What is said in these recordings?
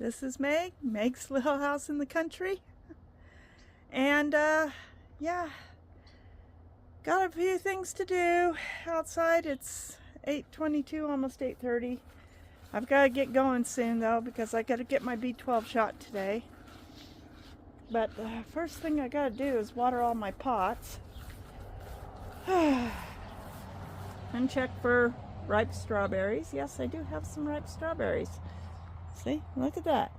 This is Meg's little house in the country. And yeah, got a few things to do outside. It's 8:22, almost 8:30. I've got to get going soon though, because I got to get my B12 shot today. But the first thing I got to do is water all my pots and check for ripe strawberries. Yes, I do have some ripe strawberries. See, look at that.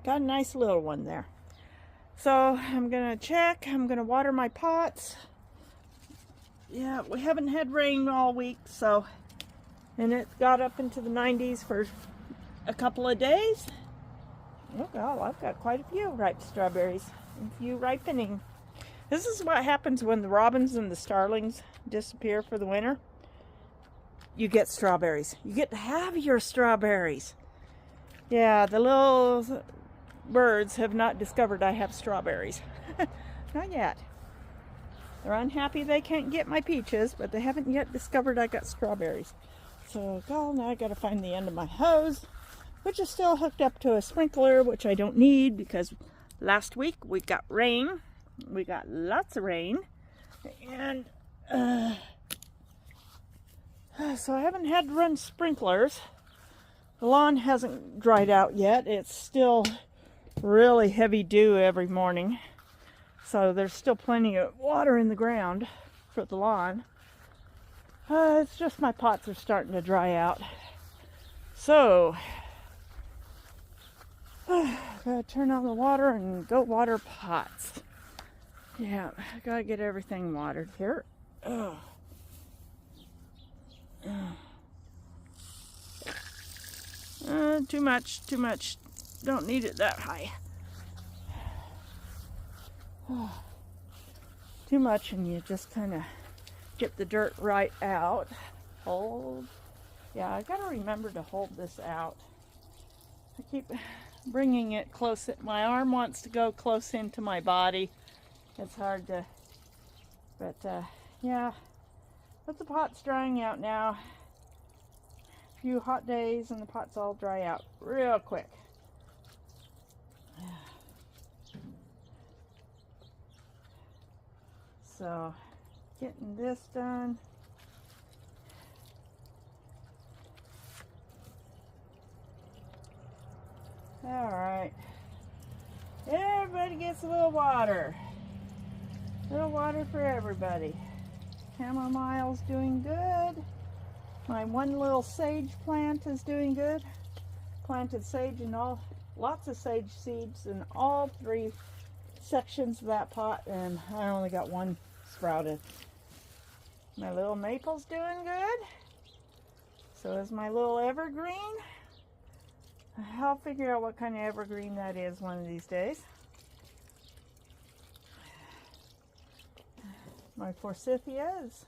Got a nice little one there. So I'm gonna check. I'm gonna water my pots. Yeah, we haven't had rain all week, so, and it got up into the 90s for a couple of days. Oh God, I've got quite a few ripe strawberries, a few ripening. This is what happens when the robins and the starlings disappear for the winter. You get strawberries. You get to have your strawberries. Yeah, the little birds have not discovered I have strawberries. Not yet. They're unhappy they can't get my peaches, but they haven't yet discovered I got strawberries. So, well, now I got to find the end of my hose, which is still hooked up to a sprinkler, which I don't need because last week we got rain. We got lots of rain. And so I haven't had to run sprinklers. The lawn hasn't dried out yet. It's still really heavy dew every morning. So there's still plenty of water in the ground for the lawn. It's just my pots are starting to dry out. So, gotta turn on the water and go water pots. Yeah, I gotta get everything watered here. Oh. Too much. Don't need it that high. Too much, and you just kind of get the dirt right out. Hold. Yeah, I gotta remember to hold this out. I keep bringing it close. My arm wants to go close into my body. It's hard to, but yeah. But the pot's drying out now. A few hot days and the pots all dry out real quick. So, getting this done. All right. Everybody gets a little water. A little water for everybody. Chamomile's doing good. My one little sage plant is doing good. Planted sage and lots of sage seeds in all three sections of that pot, and I only got one sprouted. My little maple's doing good. So is my little evergreen. I'll figure out what kind of evergreen that is one of these days. My forsythia is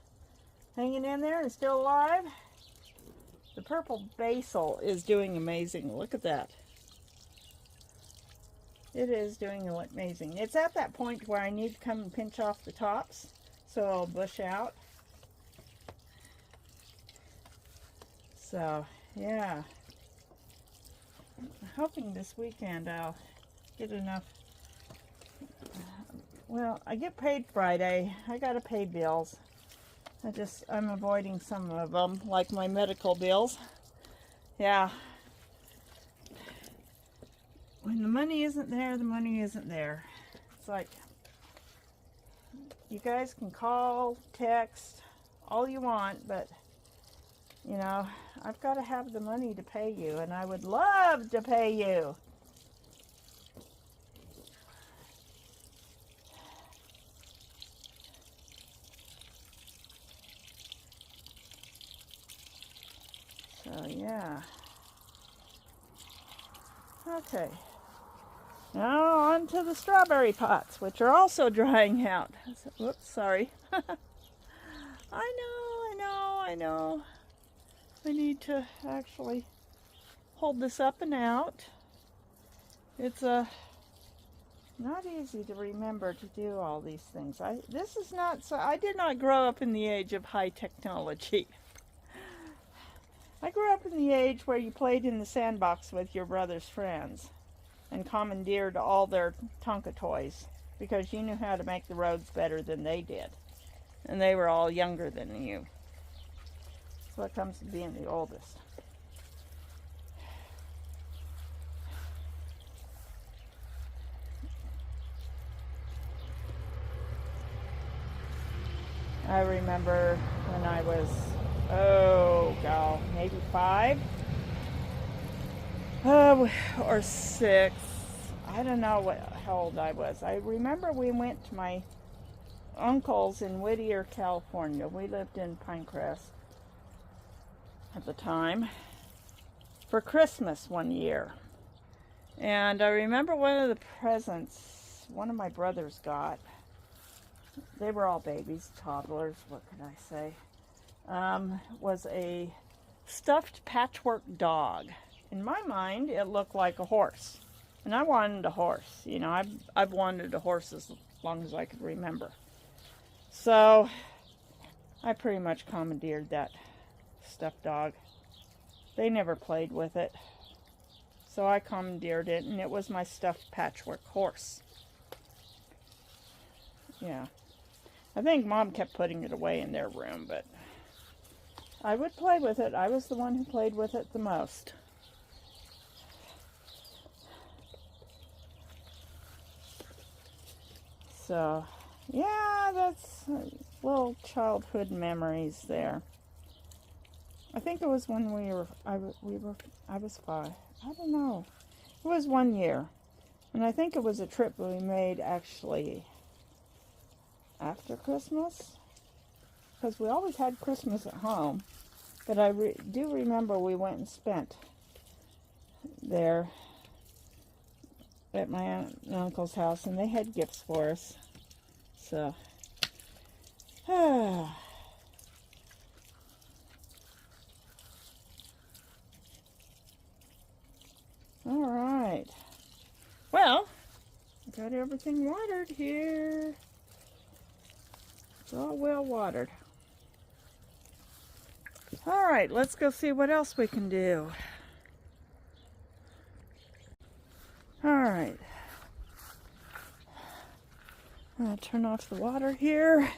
hanging in there and still alive. The purple basil is doing amazing. Look at that. It is doing amazing. It's at that point where I need to come and pinch off the tops so it'll bush out. So, yeah. I'm hoping this weekend I'll get enough. Well, I get paid Friday. I gotta pay bills. I'm avoiding some of them, like my medical bills. Yeah. When the money isn't there, the money isn't there. It's like, you guys can call, text, all you want, but, you know, I've got to have the money to pay you, and I would love to pay you. So, yeah. Okay. Now on to the strawberry pots, which are also drying out. Whoops, sorry. I know. I need to actually hold this up and out. It's not easy to remember to do all these things. I did not grow up in the age of high technology. I grew up in the age where you played in the sandbox with your brother's friends and commandeered all their Tonka toys because you knew how to make the roads better than they did. And they were all younger than you. That's what comes to being the oldest. I remember when I was, maybe 5 or 6. I don't know how old I was. I remember we went to my uncle's in Whittier, California. We lived in Pinecrest at the time for Christmas one year. And I remember one of the presents one of my brothers got. They were all babies, toddlers, what can I say? Was a stuffed patchwork dog. In my mind, it looked like a horse. And I wanted a horse. You know, I've wanted a horse as long as I could remember. So, I pretty much commandeered that stuffed dog. They never played with it. So I commandeered it, and it was my stuffed patchwork horse. Yeah. I think Mom kept putting it away in their room, but I would play with it. I was the one who played with it the most. So, yeah, that's little childhood memories there. I think it was when I was 5. I don't know. It was one year. And I think it was a trip we made actually after Christmas. Because we always had Christmas at home. But I do remember we went and spent there at my aunt and uncle's house. And they had gifts for us. So, all right. Well, got everything watered here. It's all well watered. All right, let's go see what else we can do. All right. I'm going to turn off the water here.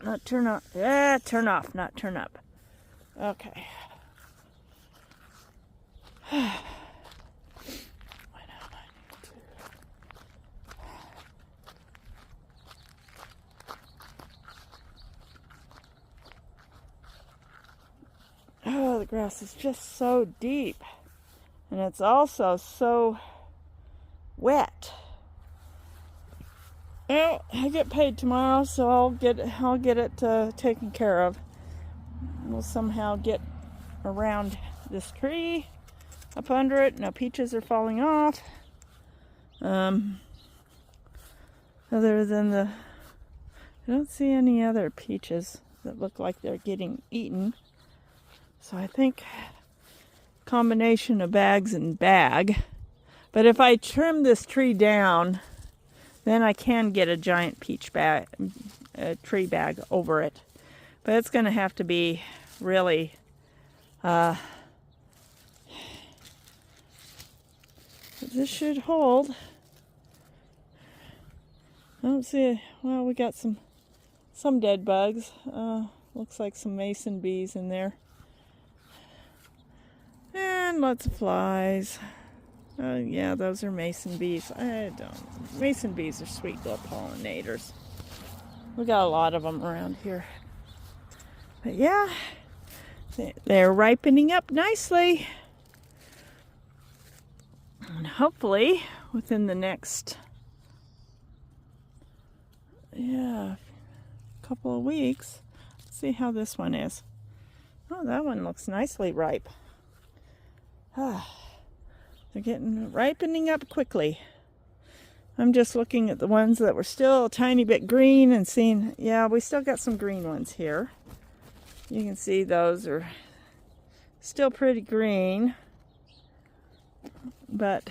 Not turn off. Yeah, turn off, not turn up. Okay. Oh, the grass is just so deep. And it's also so wet. Well, I get paid tomorrow, so I'll get it taken care of. We'll somehow get around this tree, up under it. No peaches are falling off. Other than I don't see any other peaches that look like they're getting eaten. So I think combination of bags and bag. But if I trim this tree down, then I can get a giant peach bag, a tree bag over it. But it's going to have to be really this should hold. I don't see, well, we got some dead bugs. Looks like some mason bees in there. And lots of flies. Yeah, those are mason bees. Mason bees are sweet little pollinators. We got a lot of them around here. But yeah, they're ripening up nicely. And hopefully, within the next, couple of weeks, let's see how this one is. Oh, that one looks nicely ripe. They're ripening up quickly. I'm just looking at the ones that were still a tiny bit green and seeing, yeah, we still got some green ones here. You can see those are still pretty green. But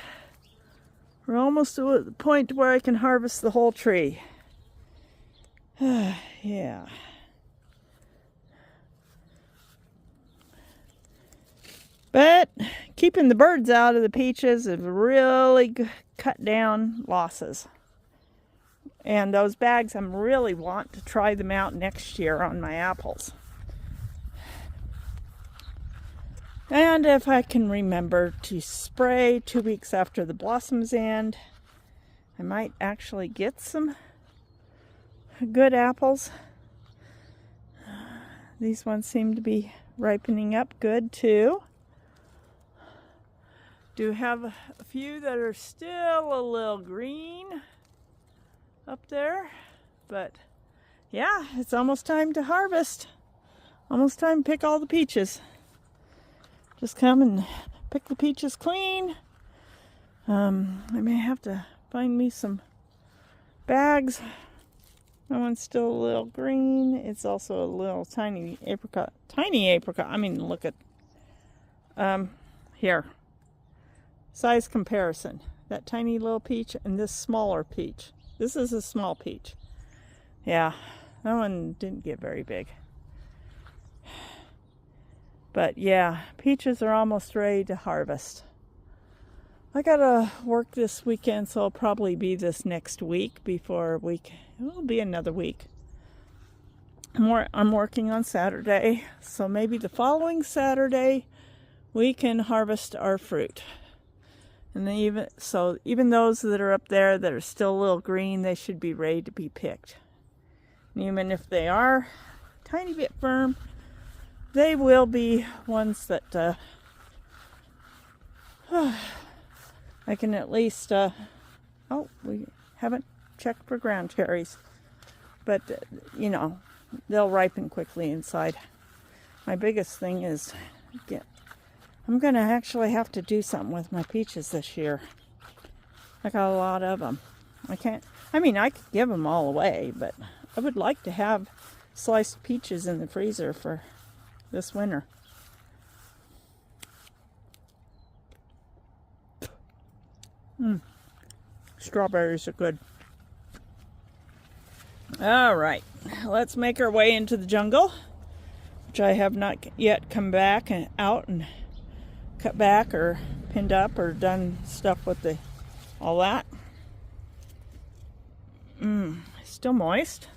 we're almost at the point where I can harvest the whole tree. Yeah. But keeping the birds out of the peaches has really cut down losses. And those bags, I'm really want to try them out next year on my apples. And if I can remember to spray 2 weeks after the blossoms end, I might actually get some good apples. These ones seem to be ripening up good too. Do have a few that are still a little green up there, but yeah, it's almost time to harvest. Almost time to pick all the peaches. Just come and pick the peaches clean. I may have to find me some bags. That one's still a little green. It's also a little tiny apricot. Tiny apricot. I mean, look at here. Size comparison. That tiny little peach and this smaller peach. This is a small peach. Yeah, that one didn't get very big. But yeah, peaches are almost ready to harvest. I gotta work this weekend, so it'll probably be this next week before it'll be another week. I'm working on Saturday, so maybe the following Saturday we can harvest our fruit. And then even those that are up there that are still a little green, they should be ready to be picked. And even if they are a tiny bit firm, they will be ones that I can at least, oh, we haven't checked for ground cherries, but you know, they'll ripen quickly inside. My biggest thing is I'm going to actually have to do something with my peaches this year. I got a lot of them. I could give them all away, but I would like to have sliced peaches in the freezer for this winter. Strawberries are good. All right, let's make our way into the jungle, which I have not yet come back and out and cut back or pinned up or done stuff with all that. Still moist.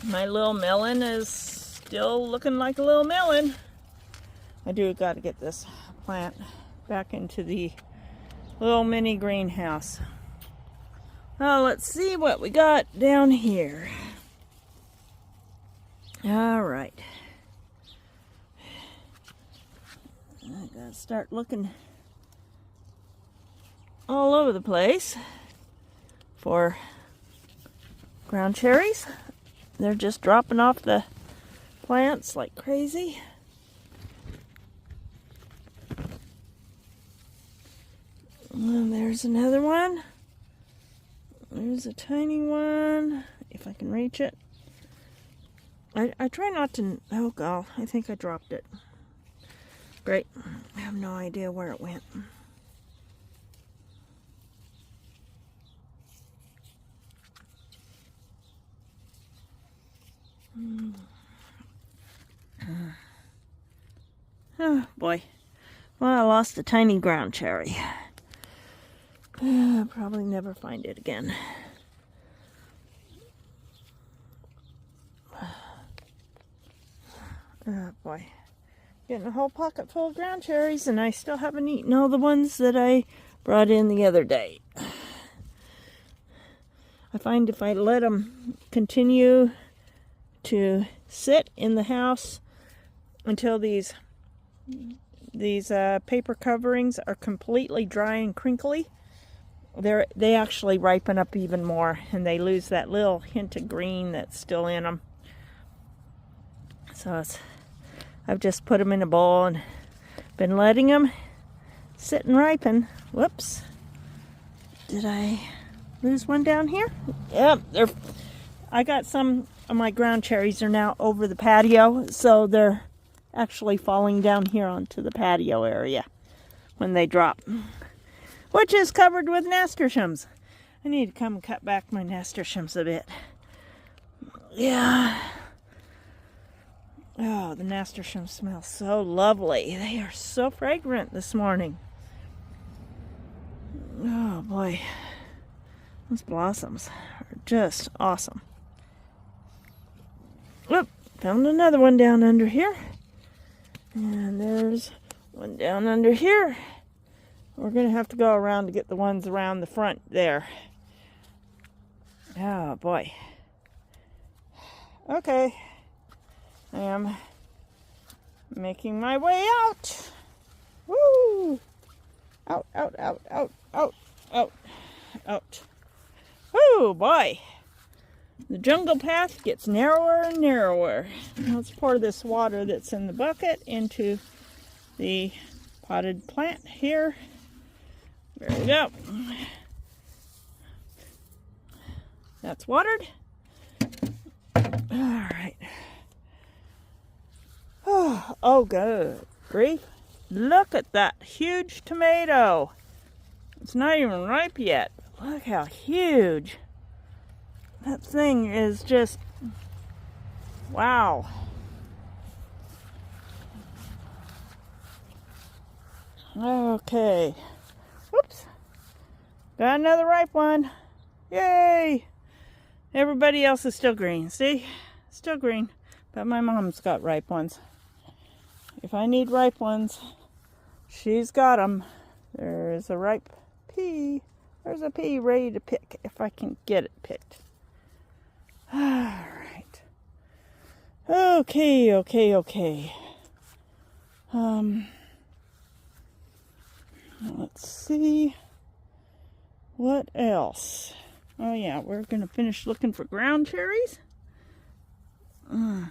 My little melon is still looking like a little melon. I do got to get this plant back into the little mini greenhouse. Now let's see what we got down here. All right. I gotta start looking all over the place for ground cherries. They're just dropping off the plants like crazy. And there's another one. There's a tiny one, if I can reach it. I try not to, oh god, I think I dropped it. Great, I have no idea where it went. Oh boy, well, I lost a tiny ground cherry. I'll probably never find it again. Oh boy, getting a whole pocket full of ground cherries, and I still haven't eaten all the ones that I brought in the other day. I find if I let them continue to sit in the house until these paper coverings are completely dry and crinkly, they actually ripen up even more, and they lose that little hint of green that's still in them. So I've just put them in a bowl and been letting them sit and ripen. Whoops. Did I lose one down here? Yep, I got some of my ground cherries are now over the patio, so they're actually falling down here onto the patio area when they drop, which is covered with nasturtiums. I need to come and cut back my nasturtiums a bit. Yeah. Oh, the nasturtiums smell so lovely. They are so fragrant this morning. Oh boy, those blossoms are just awesome. Whoop, found another one down under here. And there's one down under here. We're going to have to go around to get the ones around the front there. Oh boy. Okay. I am making my way out. Woo! Out, out, out, out, out, out, out. Woo, boy. The jungle path gets narrower and narrower. Let's pour this water that's in the bucket into the potted plant here. There we go. That's watered. All right. Oh, good grief. Look at that huge tomato. It's not even ripe yet. Look how huge. That thing is just, wow. Okay. Whoops. Got another ripe one. Yay. Everybody else is still green. See? Still green. But my mom's got ripe ones. If I need ripe ones, she's got them. There's a ripe pea. There's a pea ready to pick if I can get it picked. All right. Okay. Let's see. What else? Oh yeah, we're going to finish looking for ground cherries. Oh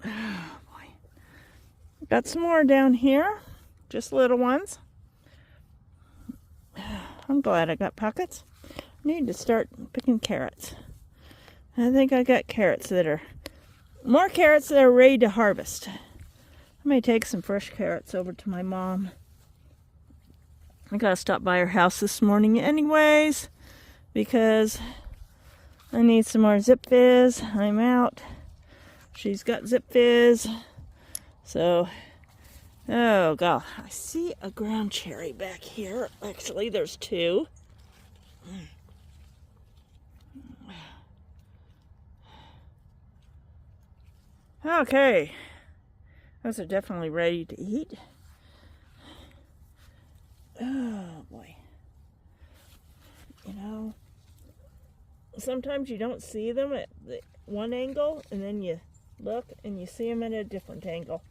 boy. Got some more down here. Just little ones. I'm glad I got pockets. I need to start picking carrots. I think I got carrots that are more carrots that are ready to harvest. I may take some fresh carrots over to my mom. I gotta stop by her house this morning anyways because I need some more Zip Fizz. I'm out. She's got Zip Fizz. So, oh god, I see a ground cherry back here. Actually, there's two. Okay, those are definitely ready to eat. Oh boy. You know, sometimes you don't see them at the one angle and then you look and you see them at a different angle.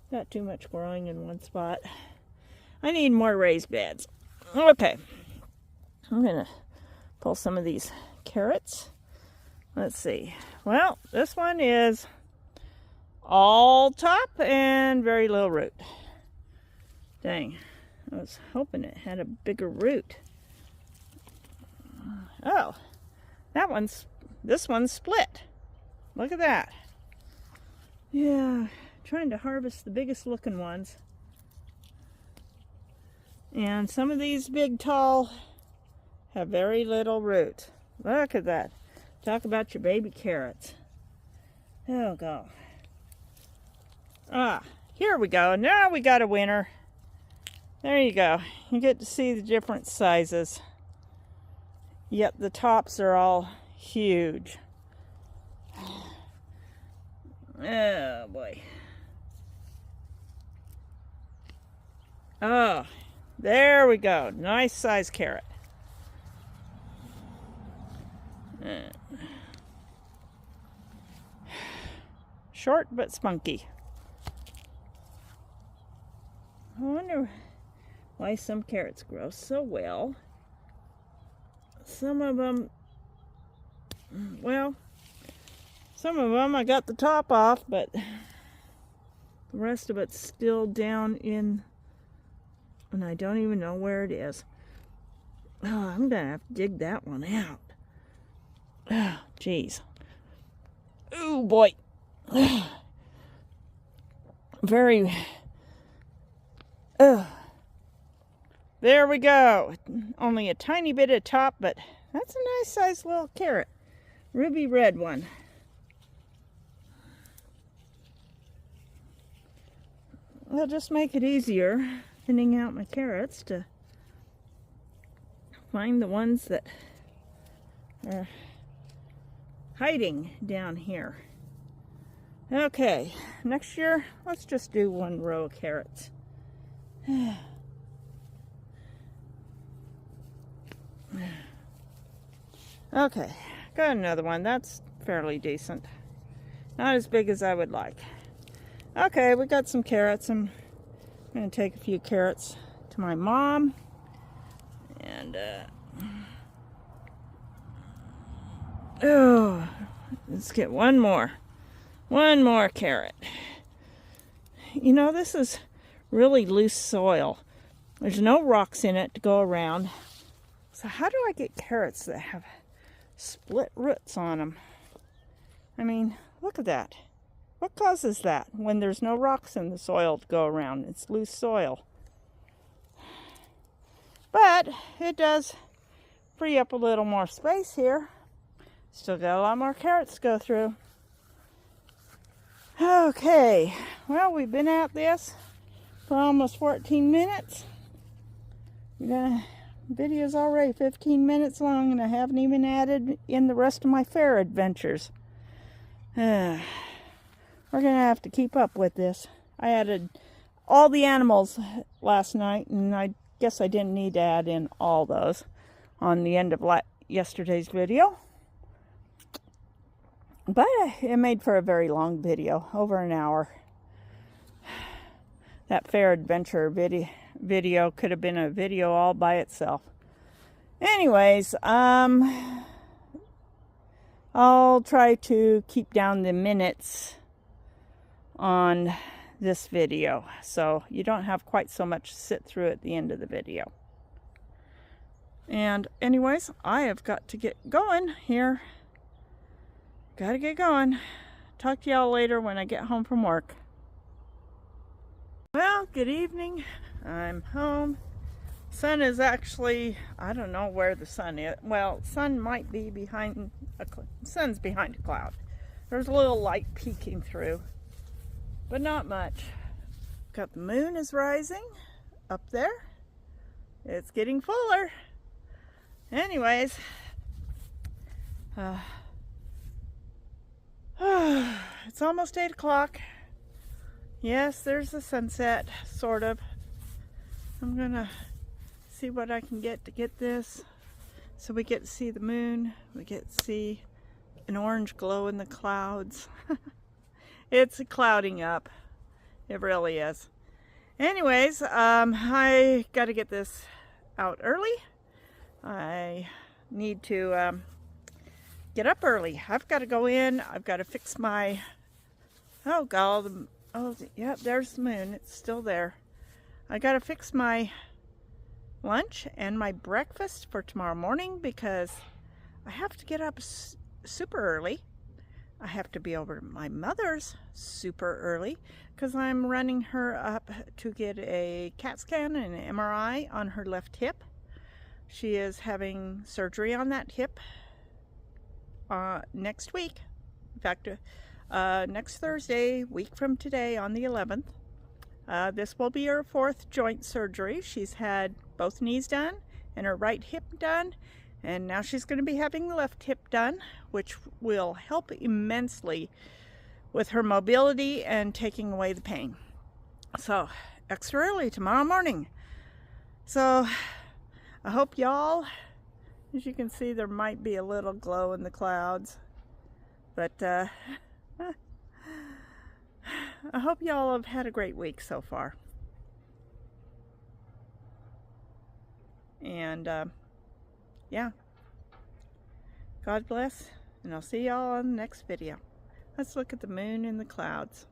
Not too much growing in one spot. I need more raised beds. Okay. I'm going to pull some of these carrots. Let's see. Well, this one is all top and very little root. Dang. I was hoping it had a bigger root. Oh. This one's split. Look at that. Yeah. Trying to harvest the biggest looking ones. And some of these big tall have very little root. Look at that. Talk about your baby carrots. Oh god. Ah, here we go. Now we got a winner. There you go. You get to see the different sizes. Yet the tops are all huge. Oh boy. Oh, there we go. Nice size carrot. Short but spunky. I wonder why some carrots grow so well. Some of them, well, some of them I got the top off, but the rest of it's still down in, and I don't even know where it is. Oh, I'm gonna have to dig that one out. Oh, jeez. Oh boy. Very There we go. Only a tiny bit of top, but that's a nice sized little carrot. Ruby red one. It'll just make it easier thinning out my carrots to find the ones that are hiding down here. Okay, next year, let's just do one row of carrots. Okay, got another one. That's fairly decent. Not as big as I would like. Okay, we got some carrots. I'm going to take a few carrots to my mom. And, oh, let's get one more. One more carrot. You know, this is really loose soil. There's no rocks in it to go around. So how do I get carrots that have split roots on them? I mean, look at that. What causes that when there's no rocks in the soil to go around? It's loose soil. But it does free up a little more space here. Still got a lot more carrots to go through. Okay, well, we've been at this for almost 14 minutes. The video's already 15 minutes long, and I haven't even added in the rest of my fair adventures. We're gonna have to keep up with this. I added all the animals last night, and I guess I didn't need to add in all those on the end of yesterday's video. But it made for a very long video, over an hour. That fair adventure video could have been a video all by itself. Anyways, I'll try to keep down the minutes on this video, so you don't have quite so much to sit through at the end of the video. And anyways, I have got to get going here. Gotta get going. Talk to y'all later when I get home from work. Well, good evening. I'm home. Sun is actually, I don't know where the sun is. Well, sun might be behind sun's behind a cloud. There's a little light peeking through, but not much. Got the moon is rising up there. It's getting fuller. Anyways, it's almost 8 o'clock. Yes, there's the sunset, sort of. I'm gonna see what I can get to get this. So we get to see the moon. We get to see an orange glow in the clouds. It's clouding up. It really is. Anyways, I gotta get this out early. I need to get up early. I've got to go in. I've got to fix my, oh god, yeah, there's the moon. It's still there. I got to fix my lunch and my breakfast for tomorrow morning because I have to get up super early. I have to be over to my mother's super early because I'm running her up to get a CAT scan and an MRI on her left hip. She is having surgery on that hip next week. In fact, next Thursday, week from today on the 11th. This will be her 4th joint surgery. She's had both knees done and her right hip done, and now she's going to be having the left hip done, which will help immensely with her mobility and taking away the pain. So, extra early tomorrow morning. So, I hope y'all, as you can see, there might be a little glow in the clouds, but I hope y'all have had a great week so far. And yeah, God bless, and I'll see y'all on the next video. Let's look at the moon and the clouds.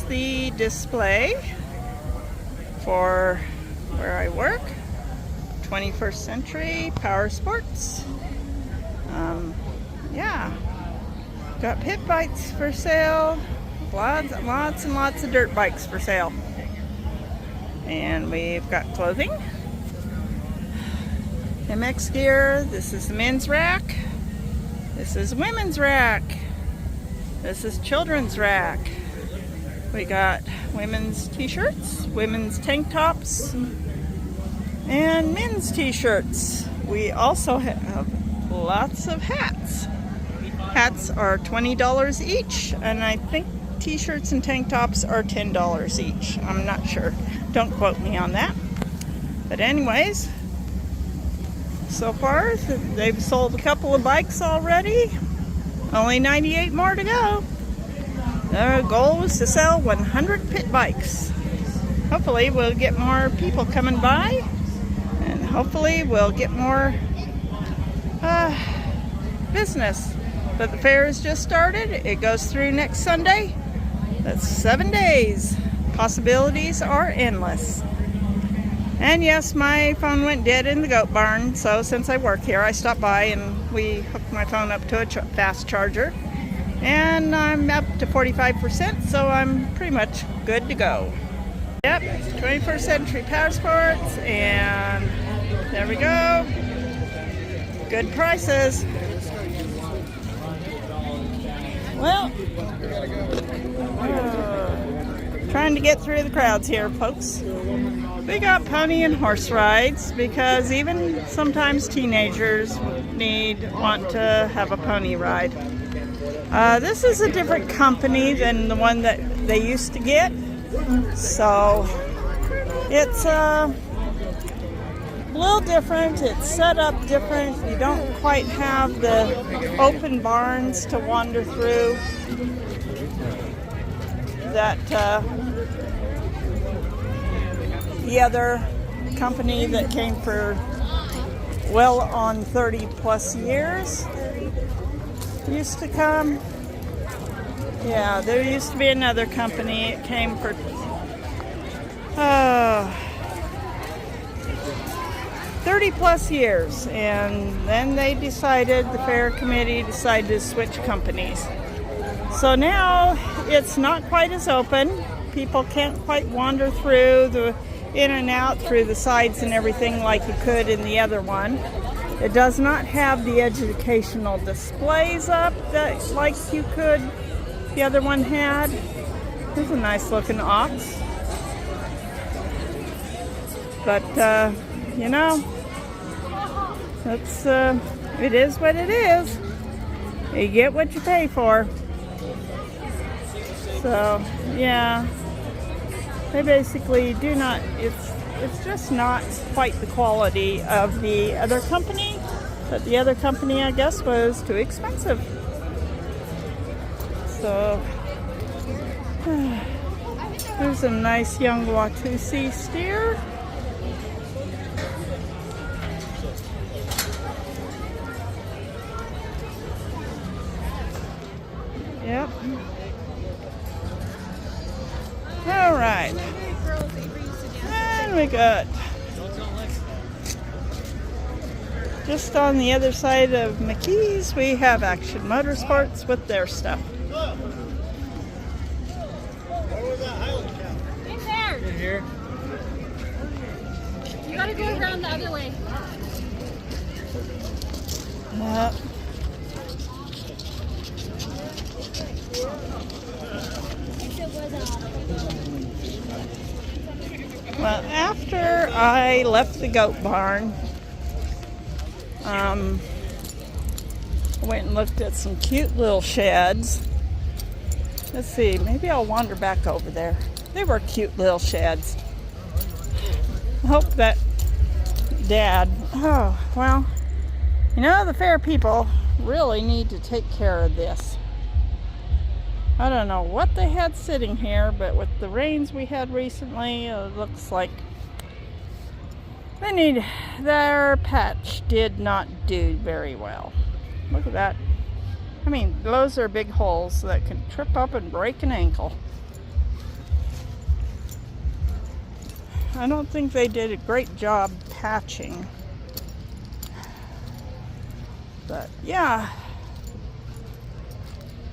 the display for where I work. 21st Century Power Sports. Yeah, got pit bikes for sale. Lots and lots of dirt bikes for sale. And we've got clothing. MX gear. This is the men's rack. This is women's rack. This is children's rack. We got women's t-shirts, women's tank tops, and men's t-shirts. We also have lots of hats. Hats are $20 each, and I think t-shirts and tank tops are $10 each. I'm not sure. Don't quote me on that. But anyways, so far they've sold a couple of bikes already. Only 98 more to go. Their goal was to sell 100 pit bikes. Hopefully we'll get more people coming by, and hopefully we'll get more business. But the fair has just started. It goes through next Sunday. That's 7 days. Possibilities are endless. And yes, my phone went dead in the goat barn, so since I work here, I stopped by and we hooked my phone up to a fast charger. And I'm up to 45%, so I'm pretty much good to go. Yep, 21st Century Power Sports, and there we go. Good prices. Well, trying to get through the crowds here, folks. We got pony and horse rides because even sometimes teenagers want to have a pony ride. This is a different company than the one that they used to get, so it's a little different. It's set up different. You don't quite have the open barns to wander through that the other company that came for well on 30 plus years used to come. Yeah, there used to be another company. It came for 30 plus years, and then they decided, the fair committee decided to switch companies. So now it's not quite as open. People can't quite wander through in and out through the sides and everything like you could in the other one. It does not have the educational displays up that like you could the other one had. There's a nice looking ox. But you know, that's it is what it is. You get what you pay for. So yeah, they basically do not, it's just not quite the quality of the other company, but the other company, I guess, was too expensive. So there's a nice young Watusi steer. Yep. All right. And we got just on the other side of McKee's, we have Action Motorsports with their stuff. In there. In here. You gotta go around the other way. Yep. Well, after I left the goat barn, I went and looked at some cute little sheds. Let's see, maybe I'll wander back over there. They were cute little sheds. I hope that Dad, oh, well, you know, the fair people really need to take care of this. I don't know what they had sitting here, but with the rains we had recently, it looks like their patch did not do very well. Look at that. I mean, those are big holes that can trip up and break an ankle. I don't think they did a great job patching. But yeah,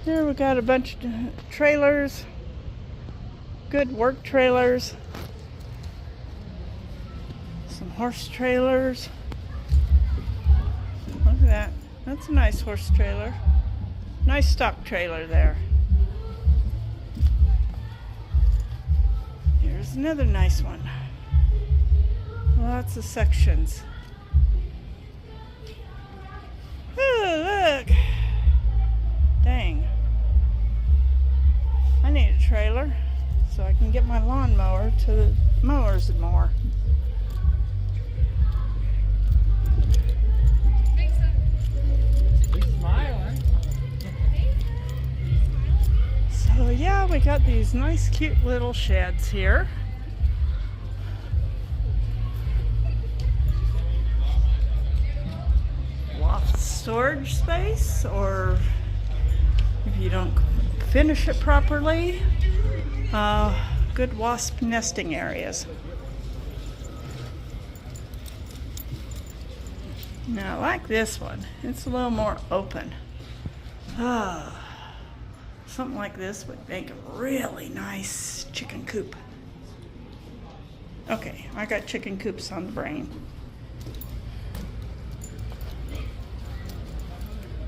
here we got a bunch of trailers, good work trailers, some horse trailers. Look at that. That's a nice horse trailer. Nice stock trailer there. Here's another nice one. Lots of sections. Oh, look. Dang. I need a trailer so I can get my lawnmower to the mowers and more. So yeah, we got these nice cute little sheds here. Loft storage space, or if you don't finish it properly, good wasp nesting areas. Now I like this one. It's a little more open. Something like this would make a really nice chicken coop. Okay, I got chicken coops on the brain.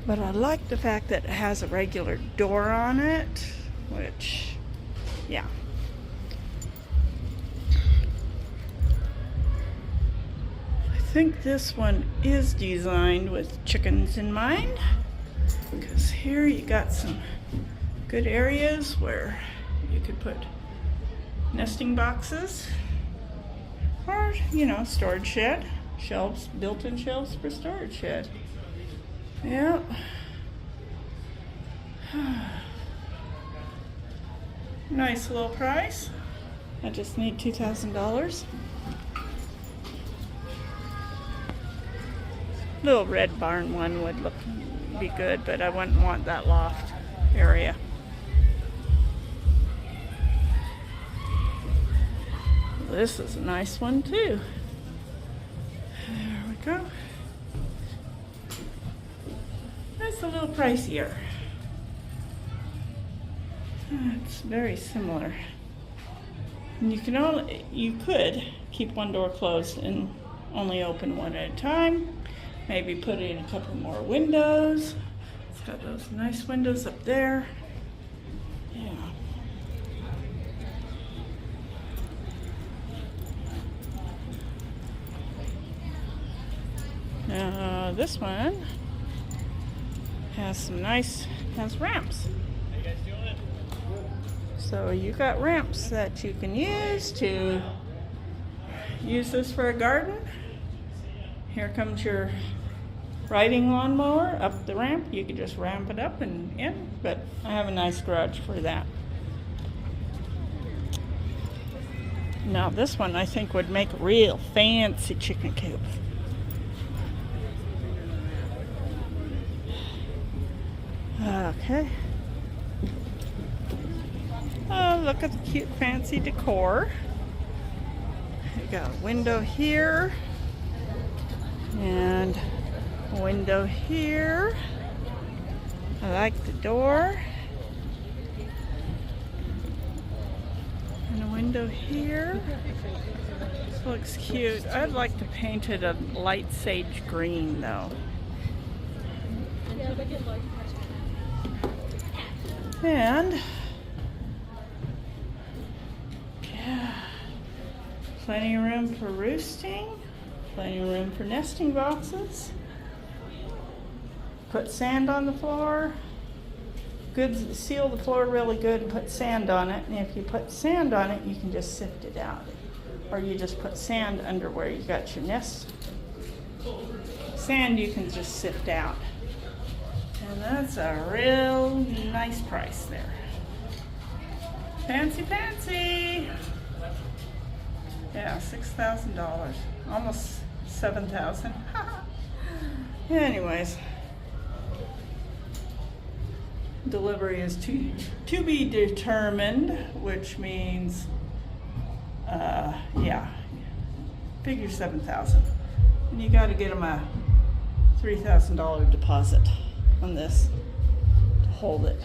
But I like the fact that it has a regular door on it, which, yeah. I think this one is designed with chickens in mind, because here you got some good areas where you could put nesting boxes, or, you know, storage shed, shelves, built-in shelves for storage shed. Yep. Nice little price. I just need $2,000. Little red barn one would be good, but I wouldn't want that loft area. This is a nice one too. There we go. That's a little pricier. It's very similar. And you could keep one door closed and only open one at a time. Maybe put in a couple more windows. It's got those nice windows up there. Yeah. This one has ramps. How you guys doing? So you got ramps that you can use to use this for a garden. Here comes your riding lawnmower up the ramp. You can just ramp it up and in, but I have a nice garage for that. Now this one I think would make a real fancy chicken coop. Okay. Oh, look at the cute fancy decor. You got a window here and a window here. I like the door. And a window here. This looks cute. I'd like to paint it a light sage green though. And yeah, plenty of room for roosting, plenty of room for nesting boxes. Put sand on the floor. Good, seal the floor really good and put sand on it. And if you put sand on it, you can just sift it out. Or you just put sand under where you got your nest. Sand you can just sift out. And that's a real nice price there. Fancy, fancy. Yeah, $6,000. Almost $7,000. Anyways. Delivery is to be determined, which means, yeah, figure 7,000. And you got to get them a $3,000 deposit on this to hold it.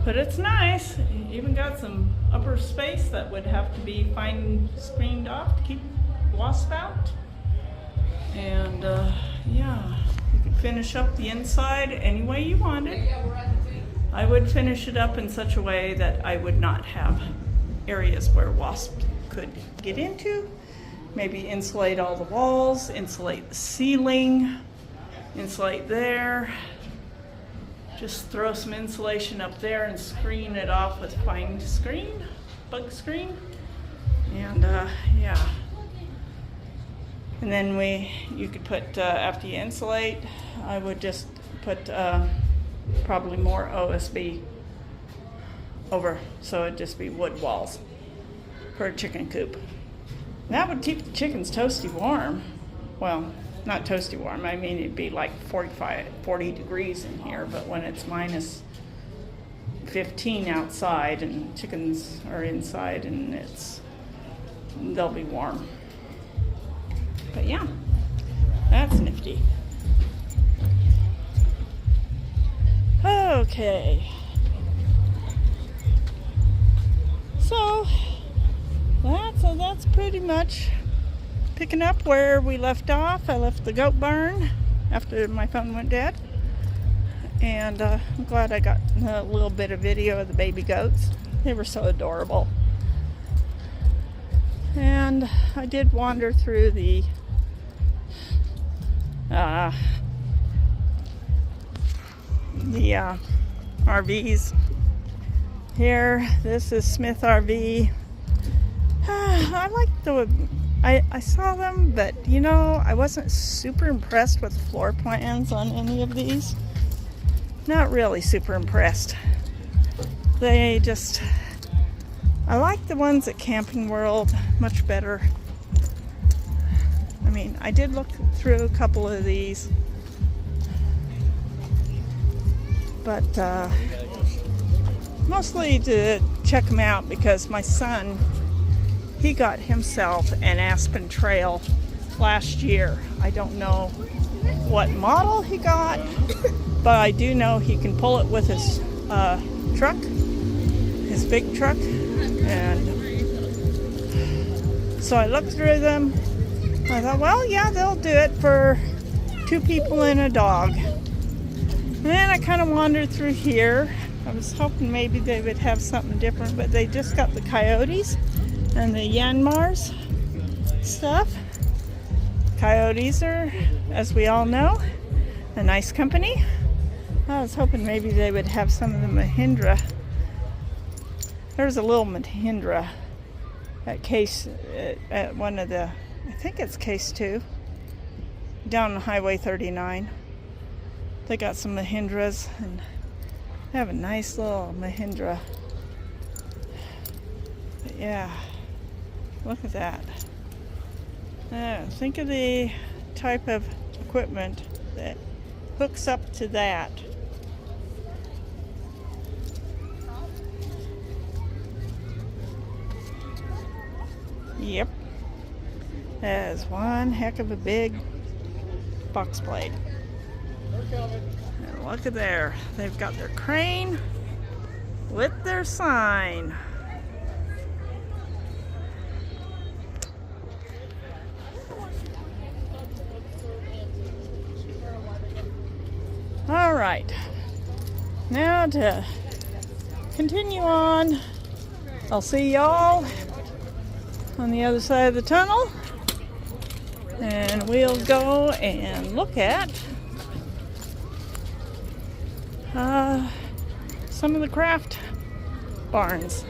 But it's nice. Even got some upper space that would have to be fine screened off to keep wasp out. And yeah, you can finish up the inside any way you wanted. I would finish it up in such a way that I would not have areas where wasps could get into. Maybe insulate all the walls, insulate the ceiling, insulate there. Just throw some insulation up there and screen it off with fine screen, bug screen. And yeah. And then you could put, after you insulate, I would just put probably more OSB over, so it'd just be wood walls for a chicken coop. That would keep the chickens toasty warm. Well, not toasty warm, I mean it'd be like 40 degrees in here, but when it's minus 15 outside and chickens are inside, and they'll be warm. But yeah, that's nifty. Okay. So that's pretty much picking up where we left off. I left the goat barn after my phone went dead. And I'm glad I got a little bit of video of the baby goats. They were so adorable. And I did wander through the RVs here. This is Smith RV. I like I saw them, but you know, I wasn't super impressed with floor plans on any of these. Not really super impressed. I like the ones at Camping World much better. I mean, I did look through a couple of these, but mostly to check them out because my son, he got himself an Aspen Trail last year. I don't know what model he got, but I do know he can pull it with his truck, his big truck. And so I looked through them. I thought, well, yeah, they'll do it for 2 people and a dog. And then I kind of wandered through here. I was hoping maybe they would have something different, but they just got the Coyotes and the Yanmars stuff. Coyotes are, as we all know, a nice company. I was hoping maybe they would have some of the Mahindra. There's a little Mahindra at one of the, I think it's case 2, down on Highway 39. They got some Mahindras, and they have a nice little Mahindra. But yeah, look at that. Think of the type of equipment that hooks up to that. Yep, that is one heck of a big box blade. And look at there, they've got their crane with their sign. All right, now to continue on, I'll see y'all on the other side of the tunnel, and we'll go and look at some of the craft barns.